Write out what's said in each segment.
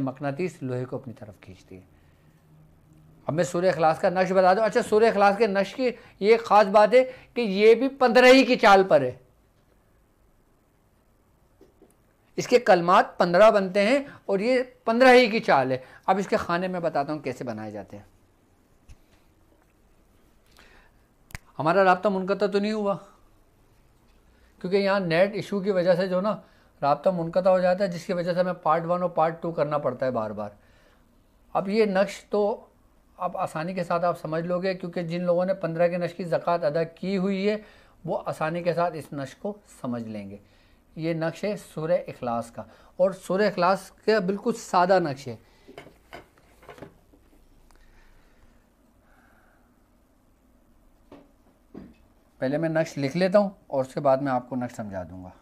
मकनातीस लोहे को अपनी तरफ खींचती है। अब मैं सूरह इखलास का नक्श बता दूं। अच्छा, सूरह इखलास के नक्श की ये खास बात है कि ये भी 15 ही की चाल पर है। इसके कलमात 15 बनते हैं और ये 15 ही की चाल है। अब इसके खाने में बताता हूं कैसे बनाए जाते हैं। हमारा राब्ता मुनक़ता तो नहीं हुआ, क्योंकि यहाँ नेट इशू की वजह से जो ना राब्ता मुनक़ता हो जाता है, जिसकी वजह से हमें पार्ट 1 और पार्ट 2 करना पड़ता है बार बार। अब ये नक्श तो आप आसानी के साथ आप समझ लोगे, क्योंकि जिन लोगों ने 15 के नक्श की ज़कात अदा की हुई है वो आसानी के साथ इस नक्श को समझ लेंगे। ये नक्श है सूरह इखलास का, और सूरह इखलास का बिल्कुल सादा नक्श है। पहले मैं नक्श लिख लेता हूँ और उसके बाद मैं आपको नक्श समझा दूंगा।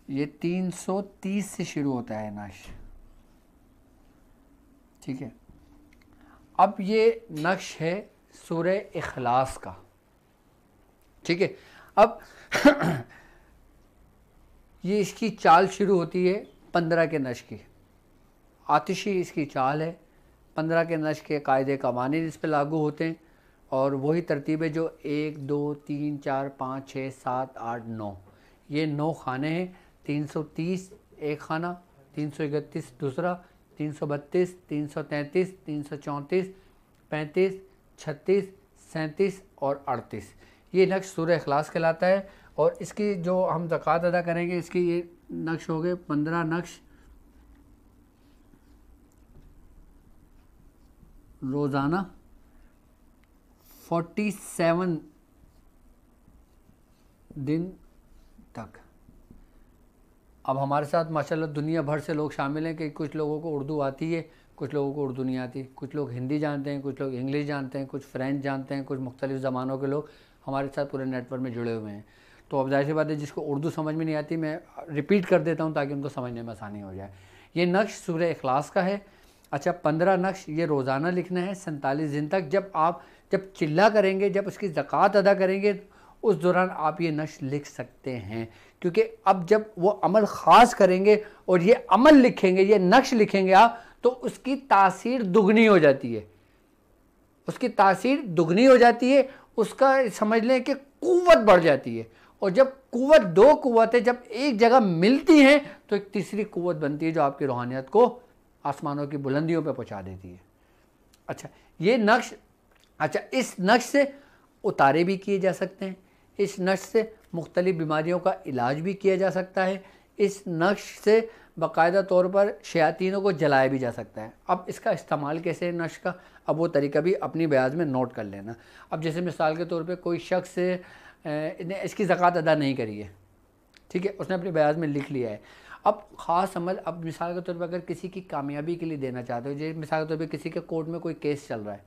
ये 330 से शुरू होता है नक्श, ठीक है। अब ये नक्श है सूरह इखलास का, ठीक है। अब ये इसकी चाल शुरू होती है 15 के नक्श की। आतिशी इसकी चाल है। 15 के नक्श के कायदे कवानीन इस पर लागू होते हैं, और वही तरतीब है जो 1 2 3 4 5 6 7 8 9, ये 9 खाने हैं। 330 एक खाना, 331 दूसरा, 332 333 334 35 36 37 और 38, ये नक्श सूरह इखलास कहलाता है। और इसकी जो हम ज़कात अदा करेंगे, इसकी ये नक्श हो गए 15 नक्श रोज़ाना 47 दिन तक। अब हमारे साथ माशाल्लाह दुनिया भर से लोग शामिल हैं कि कुछ लोगों को उर्दू आती है, कुछ लोगों को उर्दू नहीं आती, कुछ लोग हिंदी जानते हैं, कुछ लोग इंग्लिश जानते हैं, कुछ फ्रेंच जानते हैं, कुछ मुख्तलिफ़ ज़बानों के लोग हमारे साथ पूरे नेटवर्क में जुड़े हुए हैं। तो अब ज़ाहिर सी बात है, जिसको उर्दू समझ में नहीं आती मैं रिपीट कर देता हूँ ताकि उनको समझने में आसानी हो जाए। ये नक्श सूरह इखलास का है। अच्छा, 15 नक्श ये रोज़ाना लिखना है 47 दिन तक। जब चिल्ला करेंगे, जब उसकी ज़कात अदा करेंगे, उस दौरान आप ये नक्श लिख सकते हैं, क्योंकि अब जब वो अमल ख़ास करेंगे और ये अमल लिखेंगे, ये नक्श लिखेंगे आप, तो उसकी तासीर दुगनी हो जाती है। उसकी तासीर दुगनी हो जाती है, उसका समझ लें कि कुव्वत बढ़ जाती है। और जब कुव्वत, 2 कुव्वतें जब एक जगह मिलती हैं तो एक तीसरी कुव्वत बनती है जो आपकी रूहानियत को आसमानों की बुलंदियों पर पहुँचा देती है। अच्छा, ये नक्श, अच्छा इस नक्श से उतारे भी किए जा सकते हैं। इस नक्श से मुख्तलिफ़ बीमारियों का इलाज भी किया जा सकता है। इस नक्श से बाकायदा तौर पर शयातीनों को जलाया भी जा सकता है। अब इसका इस्तेमाल कैसे है नक्श का, अब वो तरीका भी अपनी बयाज में नोट कर लेना। अब जैसे मिसाल के तौर पे कोई शख्स ने इसकी ज़कात अदा नहीं करी है, ठीक है, उसने अपनी बयाज में लिख लिया है। अब ख़ास अमल, अब मिसाल के तौर पर अगर किसी की कामयाबी के लिए देना चाहते हो, जैसे मिसाल के तौर पर किसी के कोर्ट में कोई केस चल रहा है,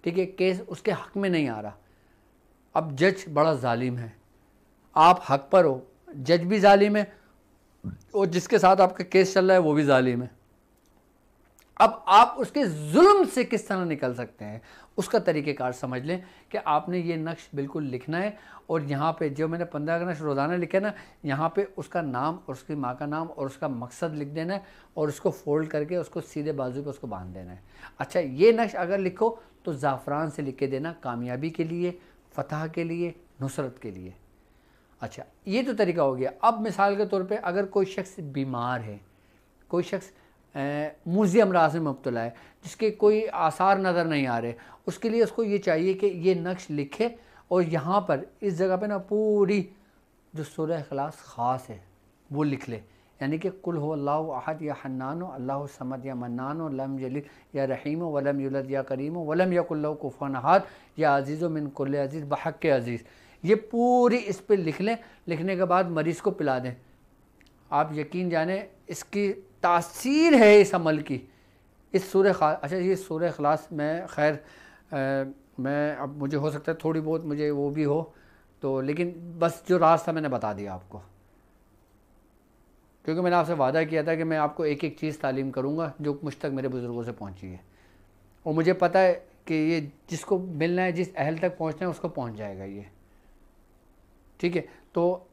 ठीक है, केस उसके हक़ में नहीं आ रहा, अब जज बड़ा जालिम है, आप हक पर हो, जज भी जालिम है और जिसके साथ आपका केस चल रहा है वो भी जालिम है। अब आप उसके जुल्म से किस तरह निकल सकते हैं, उसका तरीक़ेकार समझ लें कि आपने ये नक्श बिल्कुल लिखना है। और यहाँ पे जो मैंने 15 का नक्श रोज़ाना लिखा है ना, यहाँ पे उसका नाम और उसकी माँ का नाम और उसका मकसद लिख देना है, और उसको फोल्ड करके उसको सीधे बाजू पे उसको बांध देना है। अच्छा, ये नक्श अगर लिखो तो ज़ाफ़रान से लिख के देना, कामयाबी के लिए, फ़तह के लिए, नुसरत के लिए। अच्छा, ये तो तरीका हो गया। अब मिसाल के तौर पे अगर कोई शख्स बीमार है, कोई शख्स मुज़ी अमराज में मुब्तला है, जिसके कोई आसार नज़र नहीं आ रहे, उसके लिए उसको ये चाहिए कि ये नक्श लिखे और यहाँ पर इस जगह पे ना पूरी जो सूरह इखलास ख़ास है वो लिख ले। यानी कि कुल हो अल्लाहु अहद या हन्नान अल्लाहु समद या मन्नान लम यलिद या रहीम वलम युलद या करीम वलम यकुल लहू कुफुवन अहद या अजीज़ मिन कुल्ल अजीज़ बहक़ अजीज़। ये पूरी इस पर लिख लें। लिखने के बाद मरीज़ को पिला दें। आप यकीन जाने इसकी तासीर है इस अमल की। इस सूरह अच्छा ये सूरह इखलास में खैर मैं अब मुझे हो सकता है थोड़ी बहुत मुझे वो भी हो तो, लेकिन बस जो रास्ता मैंने बता दिया आपको, क्योंकि मैंने आपसे वादा किया था कि मैं आपको एक एक चीज़ तालीम करूँगा जो मुझ तक मेरे बुज़ुर्गों से पहुँची है, और मुझे पता है कि ये जिसको मिलना है, जिस अहल तक पहुँचना है उसको पहुँच जाएगा ये, ठीक है। तो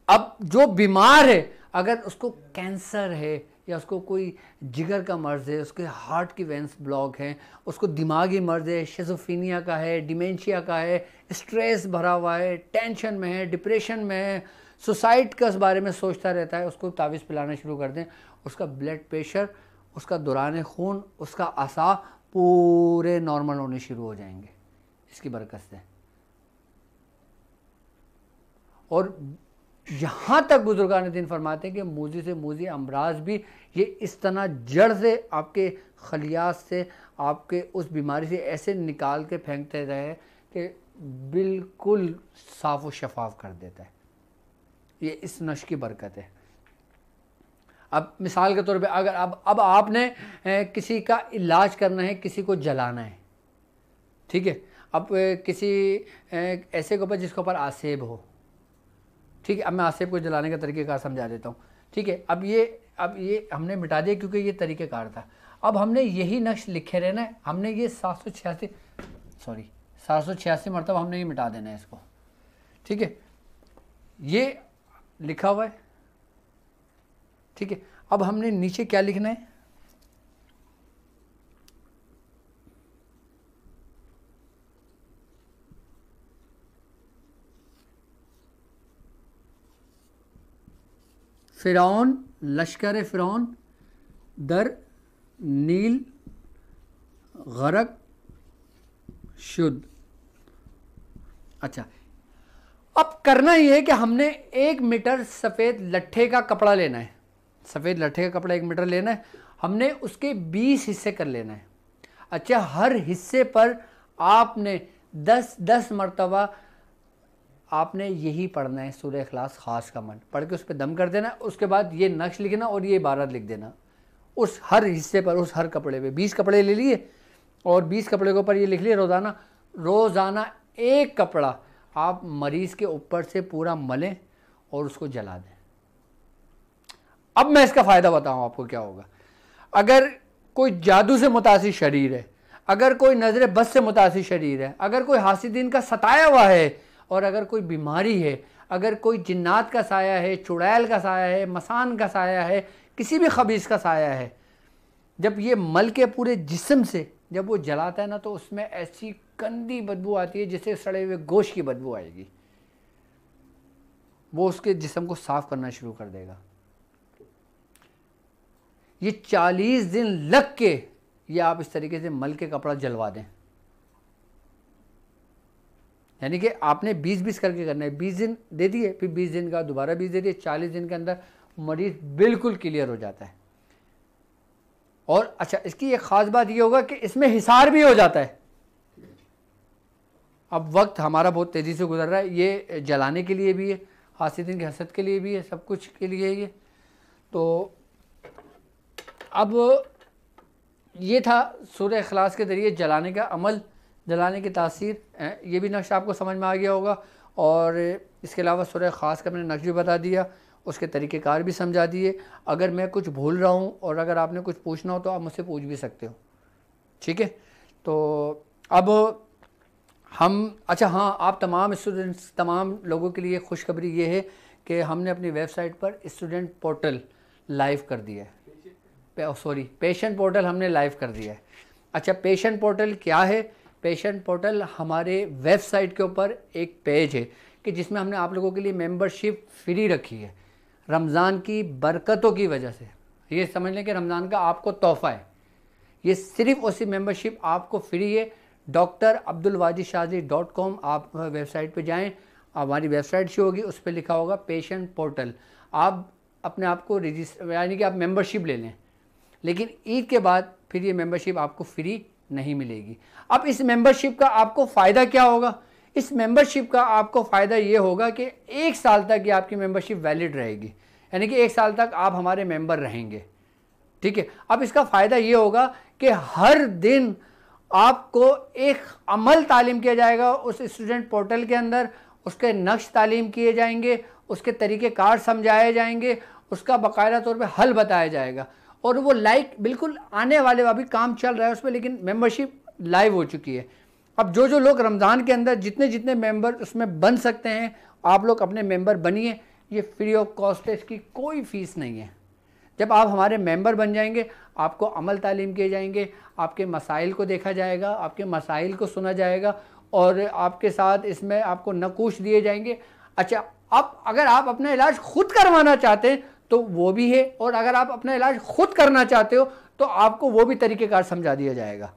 अब जो बीमार है, अगर उसको कैंसर है या उसको कोई जिगर का मर्ज़ है, उसके हार्ट की वेंस ब्लॉक हैं, उसको दिमागी मर्ज़ है, शिज़ोफ्रेनिया का है, डिमेंशिया का है, स्ट्रेस भरा हुआ है, टेंशन में है, डिप्रेशन में है, सुसाइड के बारे में सोचता रहता है, उसको तावीज़ पिलाना शुरू कर दें। उसका ब्लड प्रेशर, उसका दौरान खून, उसका असा पूरे नॉर्मल होने शुरू हो जाएंगे इसकी बरकत से। और यहाँ तक बुजुर्गान दीन फरमाते हैं कि मूजी से मूजी अमराज भी ये इस तरह जड़ से आपके खलियात से, आपके उस बीमारी से ऐसे निकाल के फेंकते रहे कि बिल्कुल साफ़ व शफाफ कर देता है। ये इस नश की बरकत है। अब मिसाल के तौर पे अगर अब आपने किसी का इलाज करना है, किसी को जलाना है, ठीक है, अब किसी ऐसे के ऊपर जिसके ऊपर आसेब हो, ठीक है, अब मैं आसेब को जलाने का तरीक़ेकार समझा देता हूँ, ठीक है। अब ये हमने मिटा दिया क्योंकि ये तरीक़ेकार था। अब हमने यही नक्श लिखे रहना है, हमने ये 786 मरतबा हमने ये मिटा देना है इसको, ठीक है। ये लिखा हुआ है, ठीक है। अब हमने नीचे क्या लिखना है, फ़िरौन, लश्कर फ़िरौन दर नील गरक शुद्ध। अच्छा, अब करना ये है कि हमने 1 मीटर सफ़ेद लट्ठे का कपड़ा लेना है। सफ़ेद लट्ठे का कपड़ा 1 मीटर लेना है। हमने उसके 20 हिस्से कर लेना है। अच्छा, हर हिस्से पर आपने 10-10 मरतबा आपने यही पढ़ना है, सूरह इखलास ख़ास का मन पढ़ के उस पर दम कर देना। उसके बाद ये नक्श लिखना और ये इबारत लिख देना उस हर हिस्से पर, उस हर कपड़े पे। 20 कपड़े ले लिए और 20 कपड़े के ऊपर ये लिख लिए रोज़ाना 1 कपड़ा आप मरीज़ के ऊपर से पूरा मलें और उसको जला दें। अब मैं इसका फ़ायदा बताऊँ आपको क्या होगा। अगर कोई जादू से मुतासिर शरीर है, अगर कोई नज़र बद से मुतासिर शरीर है, अगर कोई हासिदीन का सताया हुआ है, और अगर कोई बीमारी है, अगर कोई जिन्नात का साया है, चुड़ैल का साया है, मसान का साया है, किसी भी खबीस का साया है, जब ये मल के पूरे जिस्म से जब वो जलाता है ना, तो उसमें ऐसी गंदी बदबू आती है जिससे सड़े हुए गोश्त की बदबू आएगी। वो उसके जिस्म को साफ़ करना शुरू कर देगा। ये 40 दिन लग के ये आप इस तरीके से मल के कपड़ा जलवा दें। यानी कि आपने 20-20 करके करना है। 20 दिन दे दिए, फिर 20 दिन का दोबारा 20 दे दिए, 40 दिन के अंदर मरीज़ बिल्कुल क्लियर हो जाता है। और अच्छा, इसकी एक ख़ास बात ये होगा कि इसमें हिसार भी हो जाता है। अब वक्त हमारा बहुत तेज़ी से गुजर रहा है, ये जलाने के लिए भी है, हासिदीन की हसद के लिए भी है, सब कुछ के लिए ये। तो अब ये था सूरह इखलास के ज़रिए जलाने का अमल, जलाने की तासीर। ये भी नक्श आपको समझ में आ गया होगा। और इसके अलावा सूरह ख़ास का मैंने नक्श भी बता दिया, उसके तरीक़ेकार भी समझा दिए। अगर मैं कुछ भूल रहा हूँ और अगर आपने कुछ पूछना हो तो आप मुझसे पूछ भी सकते हो, ठीक है। तो अब हम अच्छा हाँ, आप तमाम स्टूडेंट्स, तमाम लोगों के लिए खुशखबरी ये है कि हमने अपनी वेबसाइट पर स्टूडेंट पोर्टल लाइव कर दिया है। पेशेंट पोर्टल हमने लाइव कर दिया है। अच्छा, पेशेंट पोर्टल क्या है? पेशेंट पोर्टल हमारे वेबसाइट के ऊपर एक पेज है कि जिसमें हमने आप लोगों के लिए मेंबरशिप फ्री रखी है रमज़ान की बरकतों की वजह से। ये समझ लें कि रमज़ान का आपको तोहफ़ा है। ये सिर्फ़ उसी मेंबरशिप आपको फ्री है। drabdulwajidshazili.com आप वेबसाइट पे जाएं, हमारी वेबसाइट शो होगी, उस पर लिखा होगा पेशेंट पोर्टल। आप अपने आप को रजिस्टर, यानी कि आप मेंबरशिप ले लें, लेकिन ईद के बाद फिर ये मेंबरशिप आपको फ्री नहीं मिलेगी। अब इस मेंबरशिप का आपको फ़ायदा क्या होगा? इस मेंबरशिप का आपको फ़ायदा ये होगा कि 1 साल तक ये आपकी मेंबरशिप वैलिड रहेगी, यानी कि 1 साल तक आप हमारे मेंबर रहेंगे, ठीक है। अब इसका फ़ायदा ये होगा कि हर दिन आपको एक अमल तालीम किया जाएगा उस स्टूडेंट पोर्टल के अंदर, उसके नक्श तालीम किए जाएंगे, उसके तरीके कार समझाए जाएंगे, उसका बाकायदा तौर पे हल बताया जाएगा, और वो लाइक बिल्कुल आने वाले, अभी काम चल रहा है उस पर, लेकिन मेंबरशिप लाइव हो चुकी है। अब जो जो लोग रमज़ान के अंदर जितने जितने मेंबर उसमें बन सकते हैं, आप लोग अपने मेंबर बनिए, ये फ्री ऑफ कॉस्ट है, इसकी कोई फ़ीस नहीं है। जब आप हमारे मेंबर बन जाएंगे, आपको अमल तालीम किए जाएंगे, आपके मसाइल को देखा जाएगा, आपके मसाइल को सुना जाएगा, और आपके साथ इसमें आपको नकूश दिए जाएंगे। अच्छा, अब अगर आप अपना इलाज खुद करवाना चाहते हैं तो वो भी है, और अगर आप अपना इलाज खुद करना चाहते हो तो आपको वो भी तरीक़ेकार समझा दिया जाएगा।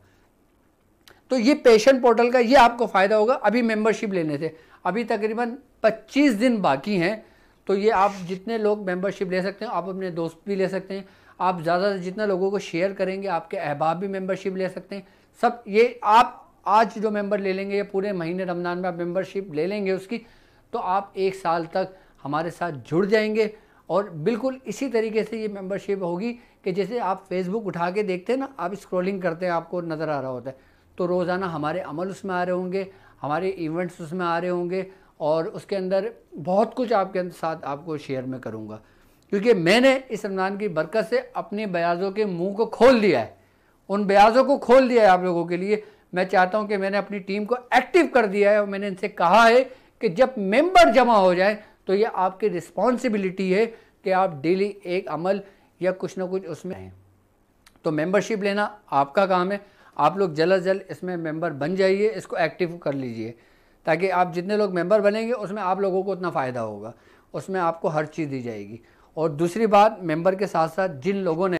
तो ये पेशेंट पोर्टल का ये आपको फ़ायदा होगा। अभी मेंबरशिप लेने से अभी तकरीबन 25 दिन बाकी हैं, तो ये आप जितने लोग मेंबरशिप ले सकते हैं, आप अपने दोस्त भी ले सकते हैं, आप ज़्यादा से जितना लोगों को शेयर करेंगे, आपके अहबाब भी मेंबरशिप ले सकते हैं। सब ये आप आज जो मेंबर ले लेंगे, या पूरे महीने रमज़ान में आप मेंबरशिप ले लेंगे उसकी, तो आप 1 साल तक हमारे साथ जुड़ जाएंगे। और बिल्कुल इसी तरीके से ये मेंबरशिप होगी कि जैसे आप फेसबुक उठा के देखते हैं ना, आप स्क्रॉलिंग करते हैं, आपको नज़र आ रहा होता है, तो रोज़ाना हमारे अमल उसमें आ रहे होंगे, हमारे इवेंट्स उसमें आ रहे होंगे, और उसके अंदर बहुत कुछ आपके साथ आपको शेयर में करूँगा, क्योंकि मैंने इस रमज़ान की बरकत से अपने बयाज़ों के मुंह को खोल दिया है, उन बयाज़ों को खोल दिया है आप लोगों के लिए। मैं चाहता हूं कि मैंने अपनी टीम को एक्टिव कर दिया है, और मैंने इनसे कहा है कि जब मेंबर जमा हो जाए तो ये आपकी रिस्पॉन्सिबिलिटी है कि आप डेली एक अमल या कुछ ना कुछ उसमें हैं। तो मेंबरशिप लेना आपका काम है, आप लोग जल्द से जल्द इसमें मेंबर बन जाइए, इसको एक्टिव कर लीजिए, ताकि आप जितने लोग मेंबर बनेंगे उसमें आप लोगों को उतना फ़ायदा होगा, उसमें आपको हर चीज़ दी जाएगी। और दूसरी बात, मेंबर के साथ साथ जिन लोगों ने